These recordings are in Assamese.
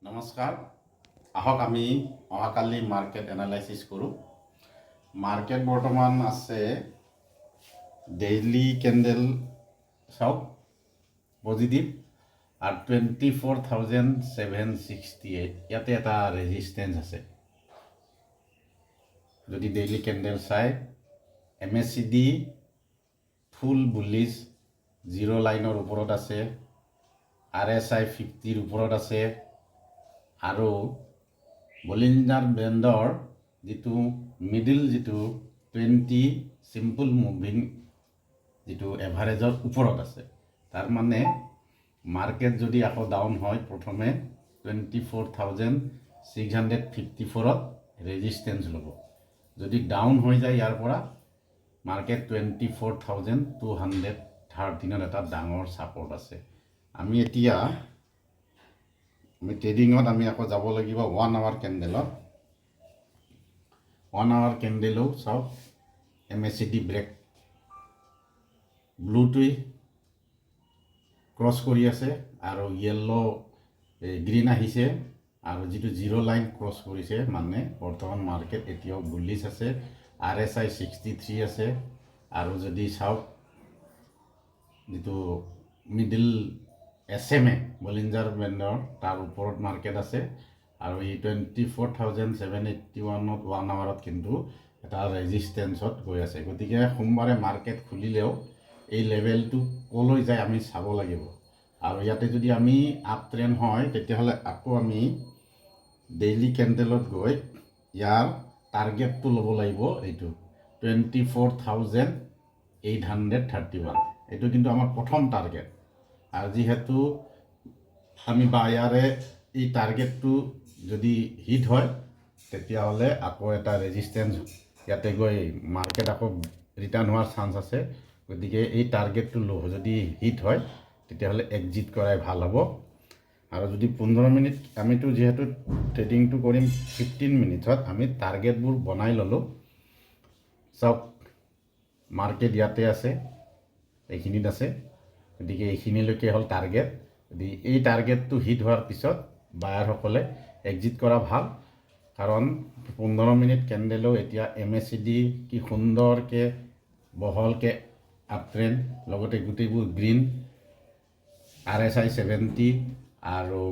নমস্কাৰ আহক আমি অহাকালি মাৰ্কেট এনালাইসিস কৰোঁ মাৰ্কেট বৰ্তমান আছে ডেইলি ক্যান্ডেল চাওক পজিটিভ আর 24,768 ইয়াতে এটা রেজিস্ট্যান্স আছে যদি ডেইলি ক্যান্ডেল চাই MACD ফুল বুলিশ জিরো লাইনৰ ওপৰত আছে RSI 50 ওপৰত আছে আৰু বলিঞ্জাৰ বেণ্ডৰ যেটো মিডল যেটো 20 সিম্পল মুভিং যেটো এভাৰেজৰ ওপৰত আছে তাৰ মানে মাৰ্কেট যদি আকৌ ডাউন হয় প্ৰথমে 24,654 ৰেজিস্ট্যান্স ল'ব যদি ডাউন হৈ যায় ইয়াৰ পৰা মাৰ্কেট 24,213 এটা ডাঙৰ সাপোৰ্ট আছে আমি এতিয়া ট্ৰেডিংত আমি আকৌ যাব লাগিব 1 আৱাৰ ক্যান্ডেলত 1 আৱাৰ ক্যান্ডেলও চাওক MACD ব্ৰেক ব্লুটোই ক্ৰস কৰি আছে আৰু ইয়েলো গ্ৰীন আহিছে আৰু যেটো জিৰো লাইন ক্ৰস কৰিছে মানে বৰ্তমান মাৰ্কেট এতিয়াও বুলিশ আছে RSI 63 আছে আৰু যদি চাওক যেটো মিডল SMA বলিঞ্জাৰ বেণ্ডৰ তাৰ ওপৰত মাৰ্কেট আছে আৰু এই 24,781 ত 1 আৱাৰত কিন্তু এটা ৰেজিস্ট্যান্সত গৈ আছে গতিকে সোমবাৰে মাৰ্কেট খুলিলেও এই লেভেলটো কলৈ যায় আমি চাব লাগিব আৰু ইয়াতে যদি আমি আপ ট্ৰেন্ড হয় তেতিয়াহলে আকৌ আমি ডেইলি ক্যান্ডেলত গৈ ইয়াৰ টাৰ্গেটটো ল'ব লাগিব এইটো 24,831 এইটো কিন্তু আমাৰ প্ৰথম টার্গেট আর যেহেতু আমি বায়ারে এই টার্গেটটো যদি হিট হয় তেতিয়াহলে আকৌ এটা রেজিস্ট্যান্স ইয়াতে গৈ মার্কেট আকৌ রিটার্ন হওয়ার চান্স আছে গতিকে এই টার্গেটটো লো যদি হিট হয় তেতিয়াহলে এক্সিট কৰাই ভাল হ'ব আৰু যদি 15 মিনিট আমিতো যেহেতু ট্ৰেডিংটো কৰিম 15 মিনিটত আমি টাৰ্গেটবোৰ বনাই ললো সব মার্কেট ইয়াতে আছে এইখিনিত আছে গতিকে এইখিনিলৈকে হল টার্গেট যদি এই টার্গেটটো হিট হোৱাৰ পিছত বায়াৰ সকলে এক্সিট কৰা ভাল কাৰণ 15 মিনিট ক্যান্ডেলও এতিয়া MACD কি সুন্দৰকে বহলকে আপ ট্ৰেন্ড লগতে গুটেইবোৰ গ্ৰীন RSI 70 আৰু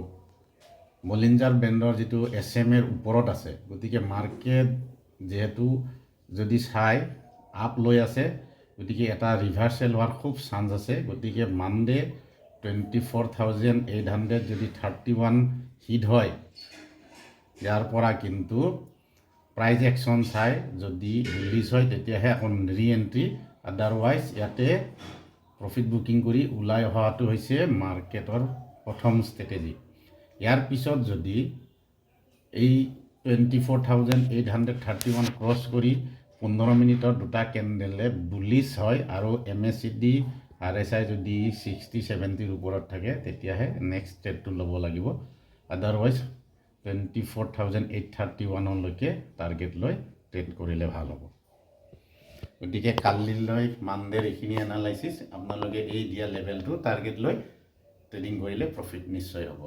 বলিঞ্জাৰ বেণ্ডৰ যেটো SMA ৰ ওপৰত আছে গতিকে মাৰ্কেট যেহেতু যদি চাই আপ লৈ আছে গতিকে এটা ৰিভাৰ্সেল হোৱাৰ খুব চান্স আছে গতিকে মানডে 24,831 হিট হয় ইয়াৰ পৰা কিন্তু প্ৰাইস একশন চাই যদি ৰিলিজ হয় তেতিয়াহে এখন ৰি এন্ট্ৰি আদাৰৱাইজ ইয়াতে প্ৰফিট বুকিং কৰি উলাই অহাটো হৈছে মাৰ্কেটৰ প্ৰথম ষ্ট্ৰেটেজি ইয়াৰ পিছত যদি এই 24,831 ক্ৰস কৰি 15 মিনিটৰ দুটা ক্যান্ডেলে বুলিশ হয় আৰু MACD RSI যদি 60-70 ৰ ওপৰত থাকে তেতিয়াহে নেক্সট ট্ৰেডটো ল'ব লাগিব আদাৰৱাইজ 24,831 লৈকে টাৰ্গেট লৈ ট্ৰেড কৰিলে ভাল হ'ব গতিকে কালিলৈ মানডেৰ এইখিনি এনালাইসিস আপোনালোকে এই দিয়া লেভেলটো টাৰ্গেট লৈ ট্ৰেডিং কৰিলে প্ৰফিট নিশ্চয় হ'ব